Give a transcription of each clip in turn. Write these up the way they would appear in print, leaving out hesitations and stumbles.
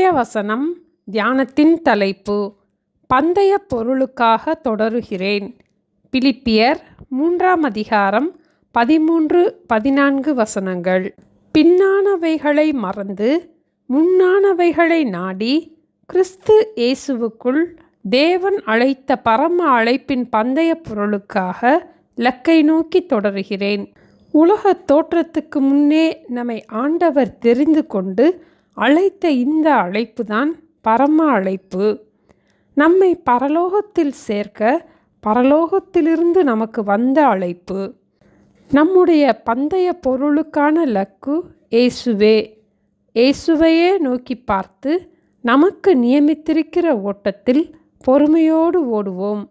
இன்றைய வசனம் தியானத்தின் தலைப்பு பந்தய பொருளுக்காக தொடருகிறேன். பிலிப்பியர் 3 13-14 வசனங்கள். பின்னானவைகளை மறந்து முன்னானவைகளை நாடி கிறிஸ்து இயேசுவுக்குள் தேவன் அழைத்த பரம அழைப்பின் பந்தய பொருளுக்காக இலக்கை நோக்கி தொடருகிறேன். உலகத் தோற்றத்துக்கு முன்னே நம்மை ஆண்டவர் தெரிந்து கொண்டு அழைத்த இந்த அழைப்பு தான் பரம அழைப்பு. நம்மை பரலோகத்தில் சேர்க்க பரலோகத்திலிருந்து நமக்கு வந்த அழைப்பு. நம்முடைய பந்தய பொருளுக்கான இலக்கு இயேசுவே. இயேசுவையே நோக்கி பார்த்து நமக்கு நியமித்திருக்கிற ஓட்டத்தில் பொறுமையோடு ஓடுவோம்.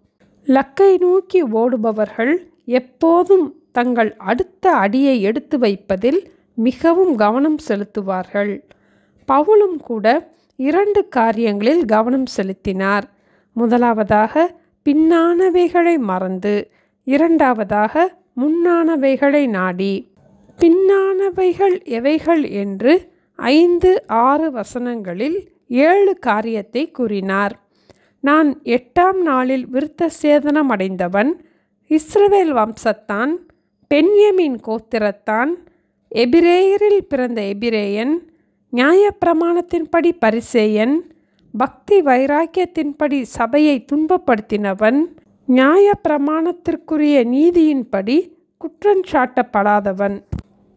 இலக்கை நோக்கி ஓடுபவர்கள் எப்போதும் தங்கள் அடுத்த அடியை எடுத்து வைப்பதில் மிகவும் கவனம் செலுத்துவார்கள். பவுலும் கூட 2 காரியங்களில் கவனம் செலுத்தினார். முதலாவதாக பின்னானவைகளை மறந்து, இரண்டாவதாக முன்னானவைகளை நாடி. பின்னானவைகள் எவைகள் என்று 5-6 வசனங்களில் 7 காரியத்தை கூறினார். நான் 8ஆம் நாளில் விருத்த சேதனம் அடைந்தவன், இஸ்ரவேல் வம்சத்தான், பென்யமீன் கோத்திரத்தான், எபிரேயரில் பிறந்த எபிரேயன், நியாயப்பிரமாணத்தின்படி பரிசேயன், பக்தி வைராக்கியத்தின்படி சபையை துன்பப்படுத்தினவன், நியாயப்பிரமாணத்திற்குரிய நீதியின்படி குற்றஞ்சாட்டப்படாதவன்.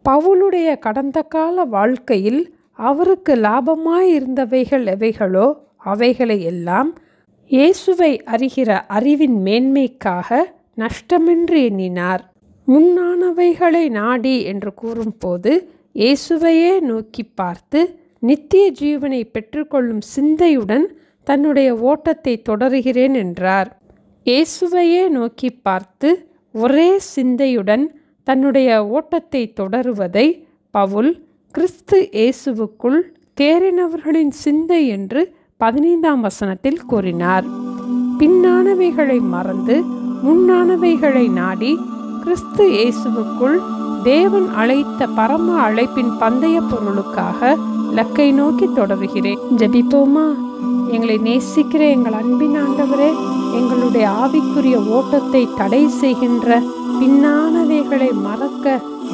பவுலுடைய கடந்த கால வாழ்க்கையில் அவருக்கு லாபமாயிருந்தவைகள் எவைகளோ அவைகளை எல்லாம் இயேசுவை அறிகிற அறிவின் மேன்மைக்காக நஷ்டமின்றி எண்ணினார். முன்னானவைகளை நாடி என்று கூறும்போது இயேசுவையே நோக்கி பார்த்து நித்திய ஜீவனை பெற்றுக்கொள்ளும் சிந்தையுடன் தன்னுடைய ஓட்டத்தை தொடருகிறேன் என்றார். இயேசுவையே நோக்கி பார்த்து ஒரே சிந்தையுடன் தன்னுடைய ஓட்டத்தை தொடருவதை பவுல் கிறிஸ்து இயேசுவுக்குள் தேறினவர்களின் சிந்தை என்று 15ஆம் வசனத்தில் கூறினார். பின்னானவைகளை மறந்து முன்னானவைகளை நாடி கிறிஸ்து இயேசுவுக்குள் தேவன் அழைத்த பரம அழைப்பின் பந்தய பொருளுக்காக இலக்கை நோக்கி தொடருகிறேன். ஜெபிப்போமா? எங்களை நேசிக்கிற எங்கள் அன்பின் ஆண்டவரே, எங்களுடைய ஆவிக்குரிய ஓட்டத்தை தடை செய்கின்ற பின்னானவைகளை மறக்க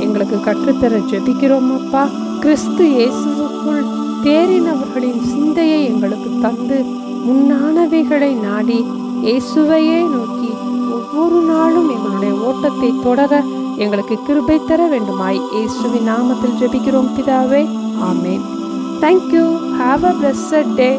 எங்களுக்கு கற்றுத்தர ஜெபிக்கிறோம் அப்பா. கிறிஸ்து இயேசுவுக்குள் தேறினவர்களின் சிந்தையை எங்களுக்கு தந்து முன்னானவைகளை நாடி இயேசுவையே நோக்கி ஒவ்வொரு நாளும் எங்களுடைய ஓட்டத்தை தொடர எங்களுக்கு கிருபை தர வேண்டுமாய் இயேசுவின் நாமத்தில் ஜெபிக்கிறோம் பிதாவே. ஆமென். Thank you. Have a blessed day.